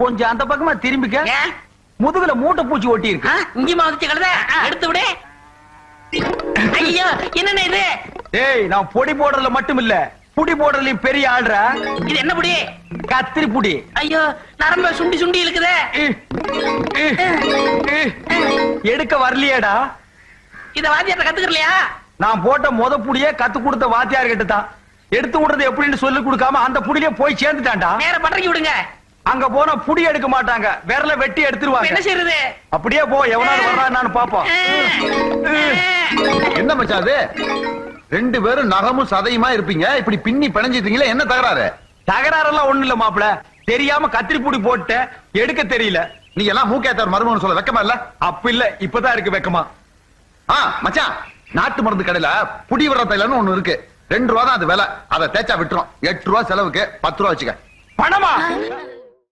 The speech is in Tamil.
கொஞ்சம் அந்த பக்கமா திரும்பிக்க. முதுகுல மூட்டை பூச்சி ஒட்டி இருக்கு. இங்கேயுமா வந்துச்சு கழுத? எடுத்து விடு. ஐயோ என்னண்ணே இது? ஏய், நான் பொடி போடுறதுல மட்டும் இல்ல, புடி போடுறதுலயும் பெரிய ஆள்றா. இது என்ன புடி? கத்திரி புடி. ஐயோ நரம்ப சுண்டி சுண்டி இழுக்குதே. எடுக்க வரலையேடா. இத வாத்தியார்ட்ட கத்துக்கலையா? நான் போட்ட முத புடியே கத்து கொடுத்த வாத்தியார் கிட்ட தான். எடுத்து விடுறது எப்படின்னு சொல்லி கொடுக்காம அந்த புடியிலே போய் சேர்ந்துட்டான்டா. நேர பட்டறைக்கு விடுங்க. அங்க போனா புடி எடுக்க மாட்டாங்க, விரல வெட்டி எடுத்துருவாங்க. என்ன செய்யறது? அப்படியே போ, எவனாவது வர்றான்னு பாப்போம். என்ன மச்சான் அது? ரெண்டு பேரும் நகமும் சதையுமா இருப்பீங்க, இப்படி பின்னி பிணைஞ்சிட்டீங்களே, என்ன தகராறு? தகராறெல்லாம் ஒண்ணு இல்ல மாப்பிள, தெரியாம கத்திரி புடி போட்டு எடுக்க தெரியல. நீங்க எல்லாம் மூக்கேத்தார் மருமகன் சொல்ல வெக்கமா இல்ல? அப்ப இல்ல, இப்பதான் இருக்கு வெக்கமா. மச்சான், நாட்டு மருந்து கடையில புடி விடுற தைலன்னு ஒண்ணு இருக்கு. 2 ரூபா தான் அது விலை. அதை தேய்ச்சா விட்டுரும். 8 ரூபா செலவுக்கு 10 ரூபா வச்சுக்க. பணமா?